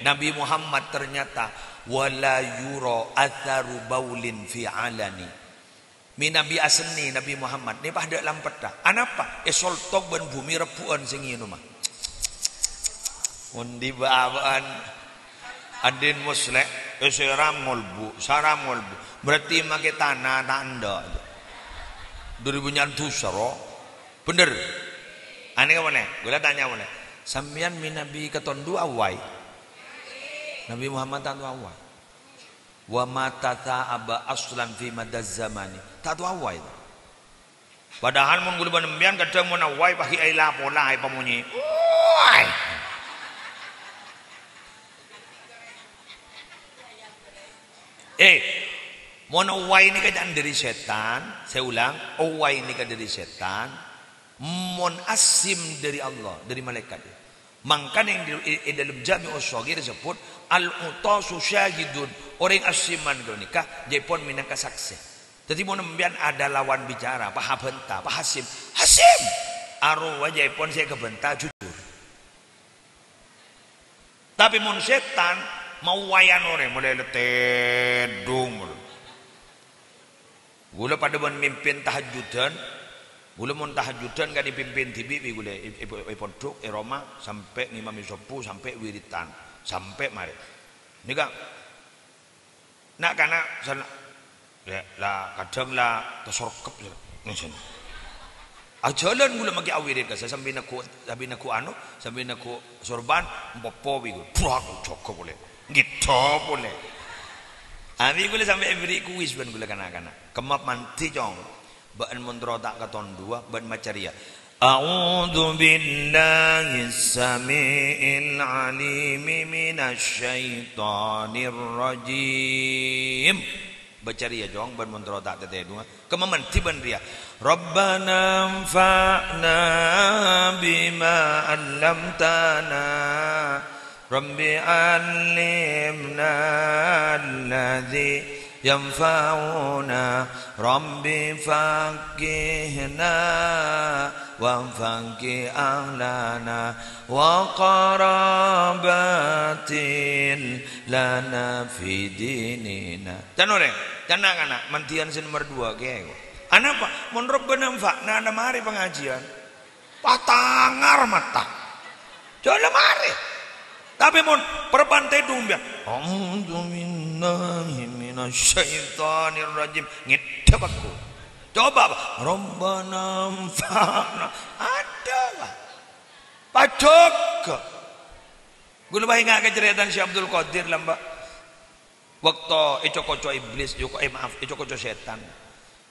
Nabi Muhammad ternyata wala yura atharu baulin fi alani. Nabi asni Nabi Muhammad ni pada lampet dah. Anapa? Soltok ben bumi repuan singin rumah. Undi bawaan adin musleh seram ngolbu, saram ngolbu. Berarti make tanah tanda. 2000 saro. Bener. Ane ke mana? Gula tanya mana? Sambian Nabi ketondu awai. Nabi Muhammad tandu awai. Wa matata aba aslan fi madaz zamani. Tak tahu awai. Padahal mun gula banembian kadang mun awai pahi ai lapola ai pamunyi. Oi. Mun awai ni kadang dari setan, saya ulang, awai ni kadang dari setan, mun asim dari Allah, dari malaikat. Maka yang di dalam Jami' As-Shaghir disebut al-utasu syahidun. Orang asiman kalau nikah dia pun minangka saksi. Jadi mau nembian ada lawan bicara, Pak Benta, Pak Hasim. Hasim. Arwah dia pun saya kebenta jujur. Tapi mun setan mau wayan orang mulai letedung. Gula pada memimpin tahajudan. Gula mun tahajudan kan dipimpin tibi gula pondok Roma sampai ngimami sopu sampai wiritan sampai mari. Nika nak kana sana lah kadang lah tersorkep ngisen. Ajalan gula magi awirit ka sampai naku sampai naku sorban mpopo bigo. Prak joko boleh. Gitu boleh. Ami gula sampai beri kuis ban gula kana-kana. Kemap manti jong. Ba'an mundro tak katon dua ban macaria. A'udzu billahi samiil alim minasyaitonir rajim. Bacaria jong ban mundro tak tete dua. Kemaman tiban dia. Rabbana anfa'na bima 'allamtana. Rabbi 'allimna alladzi yanfa'una Rabbi faqihna wa faqih ahlana wa qarabatin lana fi dinina. Tanore, tanang mantian sin nomor 2 ke. Anapa? Mun Rabbana anfa'na ada mari pengajian. Patangar mata. Jole mari. Tapi mun perpantai dumbia. Minasyaitonir rajim ngedep aku. Coba Rabbana anfa'na ada lah. Pajok. Gula bayi ngak cerita si Abdul Qadir lamba. Waktu ecok-ecok iblis, ecok-ecok setan.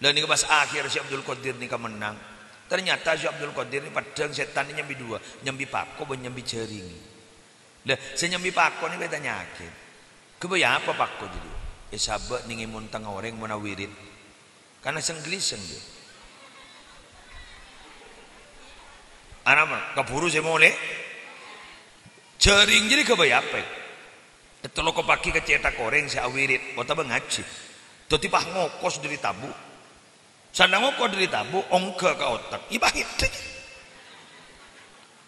Dan ini pas akhir si Abdul Qadir ni menang. Ternyata si Abdul Qadir ni padang setan ni nyambi 2, nyambi pako dan nyambi jaring. Lah, saya nyambi pako ni beta nyakit. Kebaya apa pako jadi? Sabak ningimun tengah orang mana wirid. Karena senggeliseng dia. Anak mah keburu saya mulai. Jering jadi kebayapek. Itu lo pagi kecetak orang saya wirid. Kota bengaji. Tuh tiba ngokos dari tabu. Sana ngokos dari tabu. Ongke ke otak. Ibahit.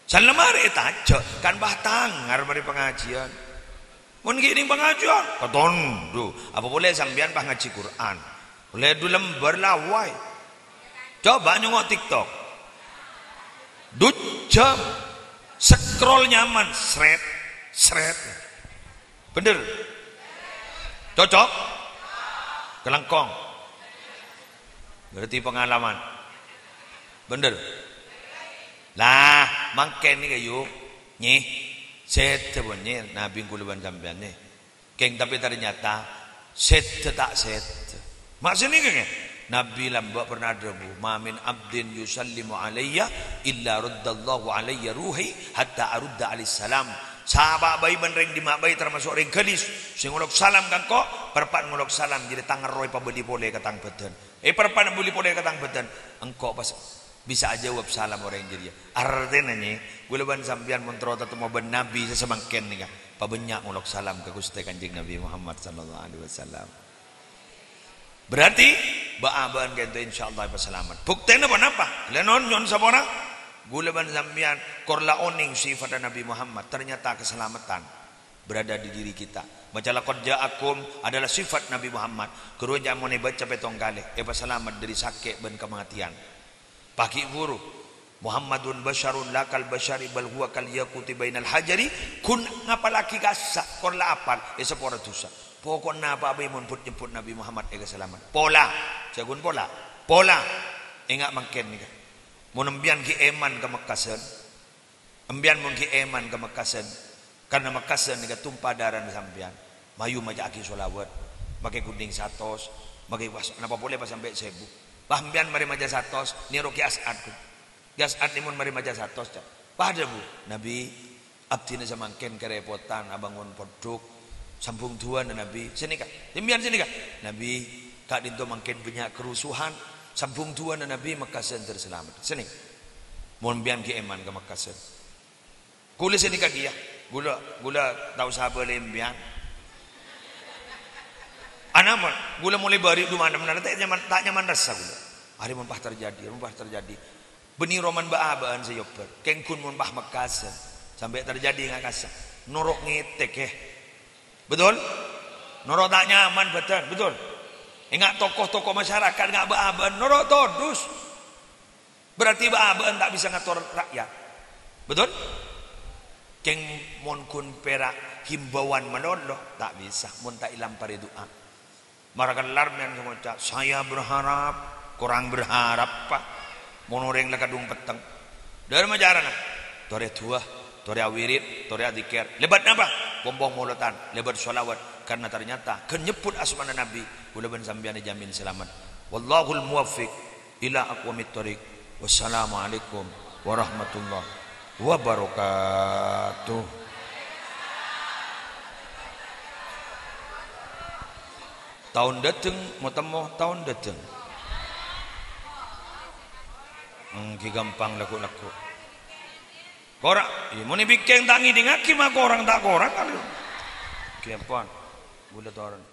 Sana mari tajo. Kan bah tangar dari pengajian. Mun gini pengajian. Katon. Apa boleh sambian bah ngaji Quran. Boleh du lembar lawai. Coba nyongok TikTok. Jam. Scroll nyaman. Sret. Bener. Cocok. Kelengkong. Berarti pengalaman. Bener. Lah, mangken ni kayu. Nyih. Set bunyi Nabi kuluban sampean nih. Keng tapi ternyata set tak set. Maksudnya kan? Nabi lambak pernah debu. Ma min abdin yusallimu alayya illa ruddallahu alayya ruhi hatta arudda alayhi salam. Sahabat bayi benreng di mak bayi termasuk orang gelis. Sing ngulok salam kan kok perpat ngulok salam jadi tangan roy pabeli boleh katang beden. Perpat beli boleh katang beden. Engkau pas bisa aja jawab salam orang jadi. Artinya nih, gulaban sambian montro tetemu ben Nabi sesemangken nih kan. Pabenyak ngulok salam ke Gusti Kanjeng Nabi Muhammad sallallahu alaihi wasallam. Berarti baaban kento insyaallah selamat. Buktinya apa? Lenon nyon sabora gulaban sambian korla oning sifat Nabi Muhammad ternyata keselamatan berada di diri kita. Baca laqad ja'akum adalah sifat Nabi Muhammad. Kedua jamun baca petong kali selamat dari sakit dan kematian. Pagi buru Muhammadun basyarun lakal basyari bal huwa kal yaquti bainal hajari kun ngapalaki gasak korla apal sepora dosa. Pokoknya apa abe mun put jemput Nabi Muhammad selamat. Pola, jagun pola. Ingat mangken nika. Mun embian ki eman ke Mekkasen. Embian mun ki eman ke Mekkasen. Karena Mekkasen nika tumpah darah sampean. Mayu maca aki solawat, pakai kuding satos, pakai was napa boleh pas sampai 1000. Pahmbian mari maja satos niru ki as'ad ku. As'ad nimun mari maja satos. Pada bu Nabi abdina samangken kerepotan abangun podok sambung tuan Nabi sini kak. Demian sini kak. Nabi kak dinto mangken banyak kerusuhan sambung tuan Nabi Mekkasen terselamat. Sini. Mun bian ki eman ke Mekkasen. Kula sini kak dia. Gula tahu sabar lembian. Anaman, gula mulai bari di mana tak nyaman rasa gula. Hari mumpah terjadi. Benih roman baabaan sayopper. Kengkun mumpah Mekkasen sampai terjadi ngakasa. Norok ngetek Betul? Norok tak nyaman betul. Ingat tokoh-tokoh masyarakat ngak baabaan norok todus. Berarti baabaan tak bisa ngatur rakyat. Betul? Keng mon kun perak himbauan menoloh tak bisa. Mon tak ilam pare doa. Marakan larmen kemudian saya berharap kurang berharap pak monoreng lekadung peteng dari majarana tore tua tore awirid tore adikir lebat apa bombong molotan lebat sholawat karena ternyata kenyeput asmana Nabi gulaban sambian jamin selamat wallahul muwaffiq ila aqwamit thoriq wassalamualaikum warahmatullahi wabarakatuh. Tahun dateng mau temu tahun dateng. Ki gampang laku. Korak, ya mau bikin tangi di ngaki mah orang tak korak kali. Kiapan, gula toran.